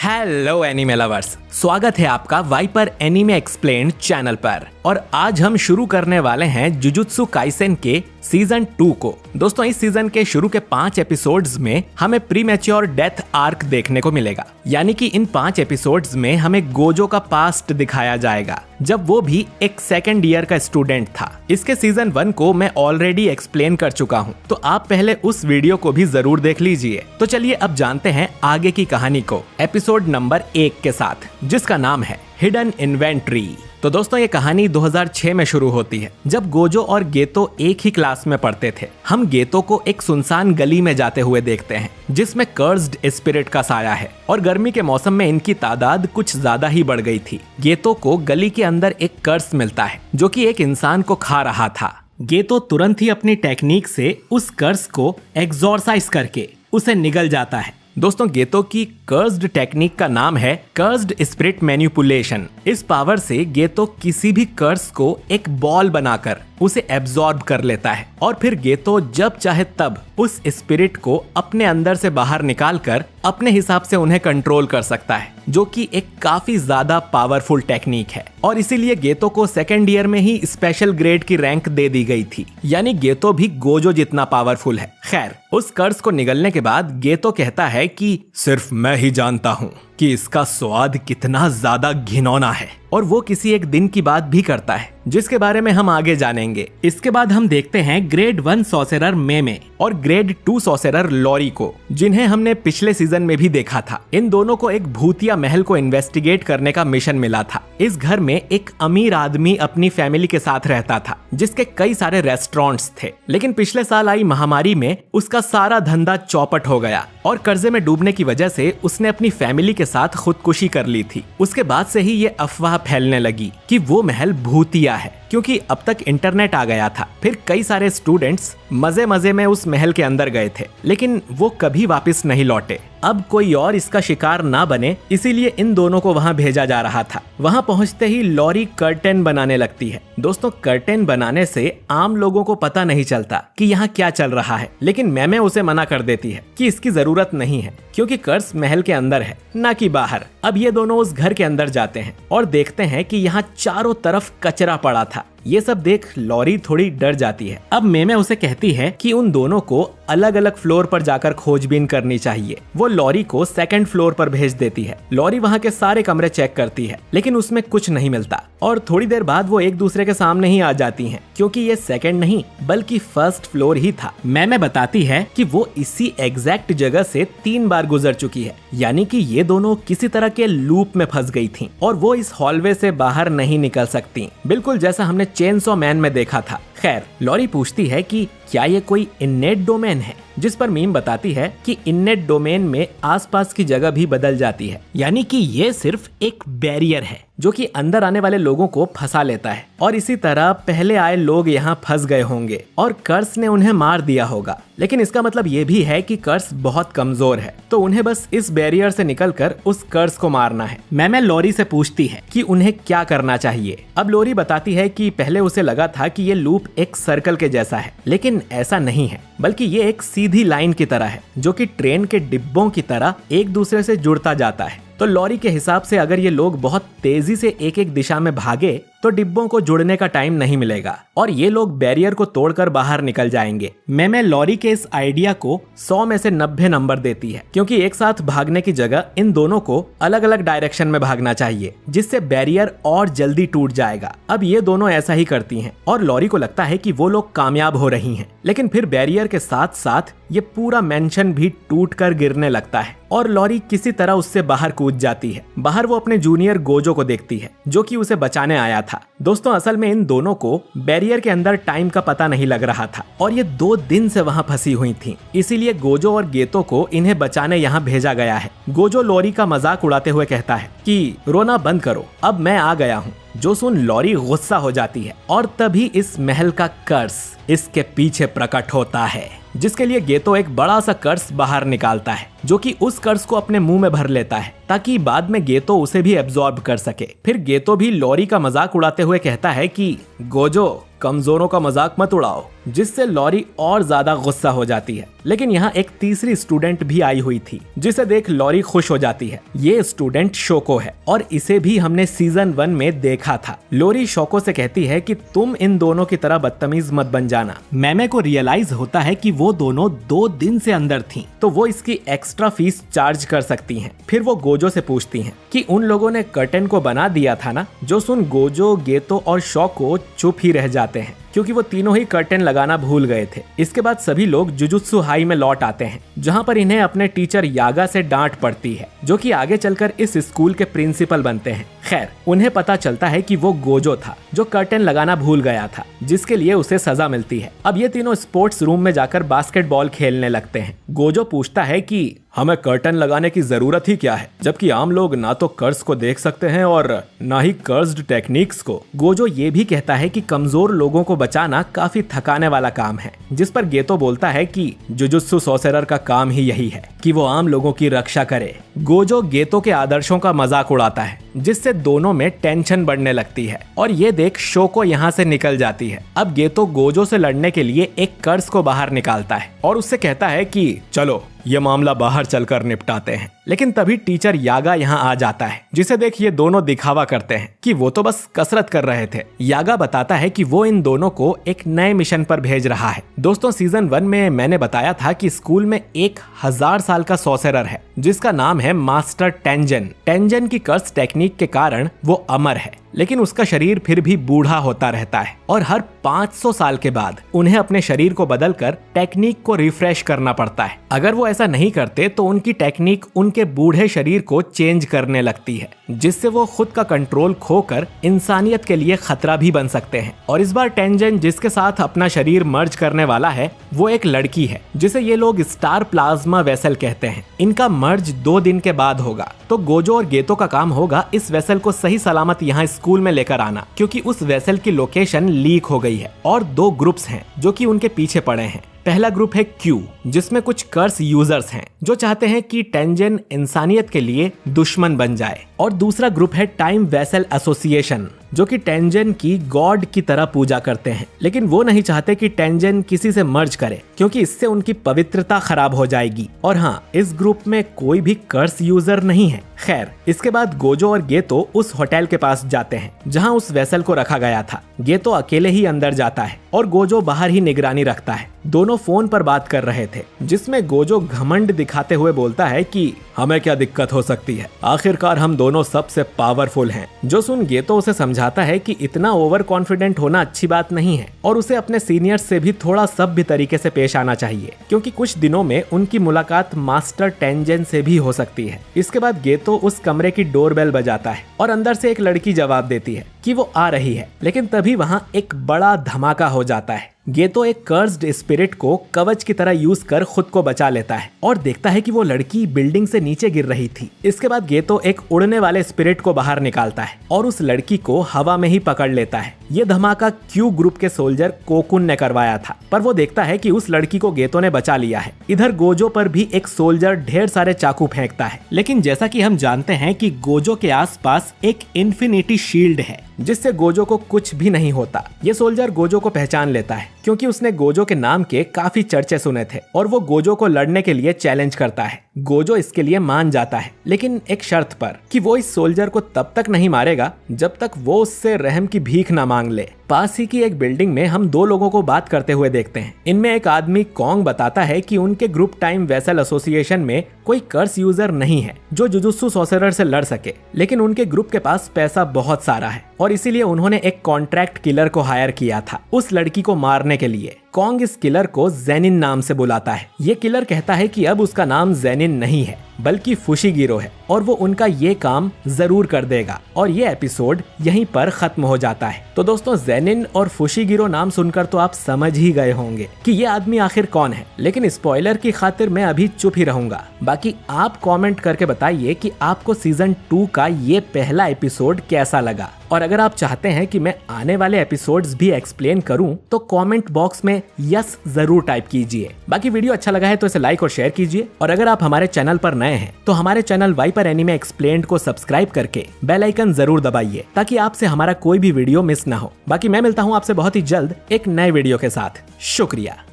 Hello anime lovers, स्वागत है आपका वाइपर एनीमे एक्सप्लेन्ड चैनल पर। और आज हम शुरू करने वाले हैं जुजुत्सु काइसेन के सीजन 2 को। दोस्तों, इस सीजन के शुरू के 5 एपिसोड्स में हमें प्रीमैच्योर डेथ आर्क देखने को मिलेगा। यानी कि इन 5 एपिसोड्स में हमें गोजो का पास्ट दिखाया जाएगा, जब वो भी एक सेकेंड ईयर का स्टूडेंट था। इसके सीजन 1 को मैं ऑलरेडी एक्सप्लेन कर चुका हूँ, तो आप पहले उस वीडियो को भी जरूर देख लीजिए। तो चलिए अब जानते हैं आगे की कहानी को एपिसोड नंबर 1 के साथ, जिसका नाम है हिडन इन्वेंट्री। तो दोस्तों, ये कहानी 2006 में शुरू होती है, जब गोजो और गेतो एक ही क्लास में पढ़ते थे। हम गेतो को एक सुनसान गली में जाते हुए देखते हैं, जिसमें कर्स्ड स्पिरिट का साया है और गर्मी के मौसम में इनकी तादाद कुछ ज्यादा ही बढ़ गई थी। गेतो को गली के अंदर एक कर्स मिलता है, जो कि एक इंसान को खा रहा था। गेतो तुरंत ही अपनी टेक्निक से उस कर्स को एक्सॉर्साइज करके उसे निगल जाता है। दोस्तों, गेतो की कर्स्ड टेक्निक का नाम है कर्स्ड स्पिरिट मैनिपुलेशन। इस पावर से गेतो किसी भी कर्स को एक बॉल बनाकर उसे एब्जॉर्ब कर लेता है और फिर गेतो जब चाहे तब उस स्पिरिट को अपने अंदर से बाहर निकालकर अपने हिसाब से उन्हें कंट्रोल कर सकता है, जो कि एक काफी ज्यादा पावरफुल टेक्निक है। और इसीलिए गेतो को सेकेंड ईयर में ही स्पेशल ग्रेड की रैंक दे दी गई थी, यानी गेतो भी गोजो जितना पावरफुल है। खैर, उस कर्स को निगलने के बाद गेतो कहता है कि सिर्फ मैं ही जानता हूँ कि इसका स्वाद कितना ज्यादा घिनौना है, और वो किसी एक दिन की बात भी करता है, जिसके बारे में हम आगे जानेंगे। इसके बाद हम देखते हैं ग्रेड 1 सॉसेरर मेमे और ग्रेड 2 सॉसेरर लॉरी को, जिन्हें हमने पिछले सीजन में भी देखा था। इन दोनों को एक भूतिया महल को इन्वेस्टिगेट करने का मिशन मिला था। इस घर में एक अमीर आदमी अपनी फैमिली के साथ रहता था, जिसके कई सारे रेस्टोरेंट्स थे। लेकिन पिछले साल आई महामारी में उसका सारा धंधा चौपट हो गया और कर्जे में डूबने की वजह से उसने अपनी फैमिली के साथ खुदकुशी कर ली थी। उसके बाद से ही ये अफवाह फैलने लगी कि वो महल भूतिया है, क्योंकि अब तक इंटरनेट आ गया था। फिर कई सारे स्टूडेंट्स मजे मजे में उस महल के अंदर गए थे, लेकिन वो कभी वापस नहीं लौटे। अब कोई और इसका शिकार ना बने, इसीलिए इन दोनों को वहां भेजा जा रहा था। वहां पहुंचते ही लॉरी कर्टेन बनाने लगती है। दोस्तों, कर्टेन बनाने से आम लोगों को पता नहीं चलता कि यहाँ क्या चल रहा है, लेकिन मैमे उसे मना कर देती है कि इसकी जरूरत नहीं है, क्योंकि कर्स महल के अंदर है, ना कि बाहर। अब ये दोनों उस घर के अंदर जाते हैं और देखते हैं कि यहाँ चारों तरफ कचरा पड़ा था। ये सब देख लॉरी थोड़ी डर जाती है। अब मेमे उसे कहती है कि उन दोनों को अलग अलग फ्लोर पर जाकर खोजबीन करनी चाहिए। वो लॉरी को सेकंड फ्लोर पर भेज देती है। लॉरी वहाँ के सारे कमरे चेक करती है, लेकिन उसमें कुछ नहीं मिलता। और थोड़ी देर बाद वो एक दूसरे के सामने ही आ जाती हैं, क्योंकि ये सेकंड नहीं बल्कि फर्स्ट फ्लोर ही था। मेमे बताती है कि वो इसी एग्जैक्ट जगह से 3 बार गुजर चुकी है, यानी कि ये दोनों किसी तरह के लूप में फंस गई थी और वो इस हॉलवे से बाहर नहीं निकल सकती, बिल्कुल जैसा हमने चेनसॉ मैन में देखा था। खैर, लॉरी पूछती है कि क्या ये कोई इननेट डोमेन है, जिस पर मीम बताती है कि इननेट डोमेन में आसपास की जगह भी बदल जाती है, यानी कि ये सिर्फ एक बैरियर है जो कि अंदर आने वाले लोगों को फंसा लेता है। और इसी तरह पहले आए लोग यहाँ फंस गए होंगे और कर्स ने उन्हें मार दिया होगा। लेकिन इसका मतलब ये भी है कि कर्स बहुत कमजोर है, तो उन्हें बस इस बैरियर से निकलकर उस कर्स को मारना है। मैमे लॉरी से पूछती है कि उन्हें क्या करना चाहिए। अब लॉरी बताती है कि पहले उसे लगा था कि ये लूप एक सर्कल के जैसा है, लेकिन ऐसा नहीं है, बल्कि ये एक सीधी लाइन की तरह है, जो कि ट्रेन के डिब्बों की तरह एक दूसरे से जुड़ता जाता है। तो लॉरी के हिसाब से अगर ये लोग बहुत तेजी से एक एक दिशा में भागे तो डिब्बों को जुड़ने का टाइम नहीं मिलेगा और ये लोग बैरियर को तोड़कर बाहर निकल जाएंगे। मैमे लॉरी के इस आइडिया को 100 में से 90 नंबर देती है, क्योंकि एक साथ भागने की जगह इन दोनों को अलग अलग डायरेक्शन में भागना चाहिए, जिससे बैरियर और जल्दी टूट जाएगा। अब ये दोनों ऐसा ही करती हैं और लॉरी को लगता है कि वो लोग कामयाब हो रही हैं, लेकिन फिर बैरियर के साथ साथ ये पूरा मेंशन भी टूट कर गिरने लगता है और लॉरी किसी तरह उससे बाहर कूद जाती है। बाहर वो अपने जूनियर गोजो को देखती है, जो कि उसे बचाने आया था। दोस्तों, असल में इन दोनों को बैरियर के अंदर टाइम का पता नहीं लग रहा था और ये 2 दिन से वहाँ फंसी हुई थीं। इसीलिए गोजो और गेतो को इन्हें बचाने यहाँ भेजा गया है। गोजो लॉरी का मजाक उड़ाते हुए कहता है कि रोना बंद करो, अब मैं आ गया हूँ। जो सुन लॉरी गुस्सा हो जाती है और तभी इस महल का कर्स इसके पीछे प्रकट होता है, जिसके लिए गेतो एक बड़ा सा कर्स बाहर निकालता है, जो कि उस कर्स को अपने मुंह में भर लेता है ताकि बाद में गेतो उसे भी एब्जॉर्ब कर सके। फिर गेतो भी लॉरी का मजाक उड़ाते हुए कहता है कि गोजो, कमजोरों का मजाक मत उड़ाओ, जिससे लॉरी और ज्यादा गुस्सा हो जाती है। लेकिन यहाँ एक तीसरी स्टूडेंट भी आई हुई थी जिसे देख लॉरी खुश हो जाती है। ये स्टूडेंट शोको है और इसे भी हमने सीजन 1 में देखा था। लॉरी शोको से कहती है कि तुम इन दोनों की तरह बदतमीज मत बन जाना। मैमे को रियलाइज होता है कि वो दोनों 2 दिन से अंदर थीं, तो वो इसकी एक्स्ट्रा फीस चार्ज कर सकती हैं। फिर वो गोजो से पूछती हैं कि उन लोगों ने कर्टन को बना दिया था ना। जो सुन गोजो, गेतो और शोको चुप ही रह जाते हैं क्योंकि वो तीनों ही कर्टन लगाना भूल गए थे। इसके बाद सभी लोग जुजुत्सु हाई में लौट आते हैं जहां पर इन्हें अपने टीचर यागा से डांट पड़ती है, जो कि आगे चलकर इस स्कूल के प्रिंसिपल बनते हैं। खैर, उन्हें पता चलता है कि वो गोजो था जो कर्टन लगाना भूल गया था, जिसके लिए उसे सजा मिलती है। अब ये तीनों स्पोर्ट्स रूम में जाकर बास्केटबॉल खेलने लगते हैं। गोजो पूछता है कि हमें कर्टन लगाने की जरूरत ही क्या है, जबकि आम लोग ना तो कर्ज को देख सकते हैं और ना ही कर्ज्ड टेक्निक्स को। गोजो ये भी कहता है कि कमजोर लोगों को बचाना काफी थकाने वाला काम है, जिस पर गेतो बोलता है कि जुजुत्सु सोर्सरर का काम ही यही है कि वो आम लोगों की रक्षा करे। गोजो गेतो के आदर्शों का मजाक उड़ाता है, जिससे दोनों में टेंशन बढ़ने लगती है और ये देख शोको यहाँ से निकल जाती है। अब गेतो गोजो से लड़ने के लिए एक कर्ज को बाहर निकालता है और उससे कहता है कि चलो ये मामला बाहर चलकर निपटाते हैं। लेकिन तभी टीचर यागा यहाँ आ जाता है, जिसे देख ये दोनों दिखावा करते हैं कि वो तो बस कसरत कर रहे थे। यागा बताता है कि वो इन दोनों को एक नए मिशन पर भेज रहा है। दोस्तों, सीजन 1 में मैंने बताया था कि स्कूल में 1000 साल का सोर्सरर है जिसका नाम है मास्टर टेंजन। टेंजन की कर्स टेक्निक के कारण वो अमर है, लेकिन उसका शरीर फिर भी बूढ़ा होता रहता है और हर 500 साल के बाद उन्हें अपने शरीर को बदलकर टेक्निक को रिफ्रेश करना पड़ता है। अगर वो ऐसा नहीं करते तो उनकी टेक्निक उनके बूढ़े शरीर को चेंज करने लगती है, जिससे वो खुद का कंट्रोल खोकर इंसानियत के लिए खतरा भी बन सकते हैं। और इस बार टेंजन जिसके साथ अपना शरीर मर्ज करने वाला है वो एक लड़की है, जिसे ये लोग स्टार प्लाज्मा वेसल कहते हैं। इनका मर्ज 2 दिन के बाद होगा, तो गोजो और गेतो का काम होगा इस वेसल को सही सलामत यहाँ स्कूल में लेकर आना, क्योंकि उस वेसल की लोकेशन लीक हो गई है। और 2 ग्रुप्स हैं जो कि उनके पीछे पड़े हैं। पहला ग्रुप है क्यू, जिसमें कुछ कर्स यूजर्स हैं जो चाहते हैं कि टेंजन इंसानियत के लिए दुश्मन बन जाए, और दूसरा ग्रुप है टाइम वेसल एसोसिएशन, जो कि टेंजन की गॉड की तरह पूजा करते हैं। लेकिन वो नहीं चाहते कि टेंजन किसी से मर्ज करे, क्योंकि इससे उनकी पवित्रता खराब हो जाएगी। और हाँ, इस ग्रुप में कोई भी कर्स यूजर नहीं है। खैर, इसके बाद गोजो और गेतो उस होटल के पास जाते हैं जहां उस वेसल को रखा गया था। गेतो अकेले ही अंदर जाता है और गोजो बाहर ही निगरानी रखता है। दोनों फोन पर बात कर रहे थे, जिसमें गोजो घमंड दिखाते हुए बोलता है कि हमें क्या दिक्कत हो सकती है, आखिरकार हम दोनों सबसे पावरफुल हैं। जो सुन गेतो उसे समझाता है कि इतना ओवर कॉन्फिडेंट होना अच्छी बात नहीं है और उसे अपने सीनियर्स से भी थोड़ा सभ्य तरीके से पेश आना चाहिए, क्योंकि कुछ दिनों में उनकी मुलाकात मास्टर टेंजन से भी हो सकती है। इसके बाद गेतो उस कमरे की डोरबेल बजाता है और अंदर से एक लड़की जवाब देती है कि वो आ रही है। लेकिन तभी वहां एक बड़ा धमाका हो जाता है। गेतो एक कर्स्ड स्पिरिट को कवच की तरह यूज कर खुद को बचा लेता है और देखता है कि वो लड़की बिल्डिंग से नीचे गिर रही थी। इसके बाद गेतो एक उड़ने वाले स्पिरिट को बाहर निकालता है और उस लड़की को हवा में ही पकड़ लेता है। ये धमाका क्यू ग्रुप के सोल्जर कोकुन ने करवाया था, पर वो देखता है कि उस लड़की को गेतो ने बचा लिया है। इधर गोजो पर भी एक सोल्जर ढेर सारे चाकू फेंकता है, लेकिन जैसा कि हम जानते हैं कि गोजो के आसपास एक इन्फिनिटी शील्ड है, जिससे गोजो को कुछ भी नहीं होता। ये सोल्जर गोजो को पहचान लेता है, क्योंकि उसने गोजो के नाम के काफी चर्चे सुने थे, और वो गोजो को लड़ने के लिए चैलेंज करता है। गोजो इसके लिए मान जाता है, लेकिन एक शर्त पर कि वो इस सोल्जर को तब तक नहीं मारेगा जब तक वो उससे रहम की भीख ना मांग ले। पास ही की एक बिल्डिंग में हम 2 लोगों को बात करते हुए देखते हैं। इनमें एक आदमी कॉन्ग बताता है कि उनके ग्रुप टाइम वेसल एसोसिएशन में कोई कर्स यूजर नहीं है जो जुजुत्सु सोर्सरर से लड़ सके, लेकिन उनके ग्रुप के पास पैसा बहुत सारा है और इसीलिए उन्होंने एक कॉन्ट्रैक्ट किलर को हायर किया था उस लड़की को मारने के लिए। कॉन्ग इस किलर को जेनिन नाम से बुलाता है। ये किलर कहता है कि अब उसका नाम जेनिन नहीं है बल्कि फुशिगिरो है और वो उनका ये काम जरूर कर देगा। और ये एपिसोड यहीं पर खत्म हो जाता है। तो दोस्तों, जेनिन और फुशिगिरो नाम सुनकर तो आप समझ ही गए होंगे कि ये आदमी आखिर कौन है, लेकिन स्पॉइलर की खातिर मैं अभी चुप ही रहूंगा। बाकी आप कमेंट करके बताइए कि आपको सीजन 2 का ये पहला एपिसोड कैसा लगा। और अगर आप चाहते हैं कि मैं आने वाले एपिसोड्स भी एक्सप्लेन करूं तो कमेंट बॉक्स में यस जरूर टाइप कीजिए। बाकी वीडियो अच्छा लगा है तो इसे लाइक और शेयर कीजिए, और अगर आप हमारे चैनल पर नए हैं तो हमारे चैनल वाइपर एनीमे एक्सप्लेन्ड को सब्सक्राइब करके बेल आइकन जरूर दबाइए ताकि आपसे हमारा कोई भी वीडियो मिस ना हो। बाकी मैं मिलता हूँ आपसे बहुत ही जल्द एक नए वीडियो के साथ। शुक्रिया।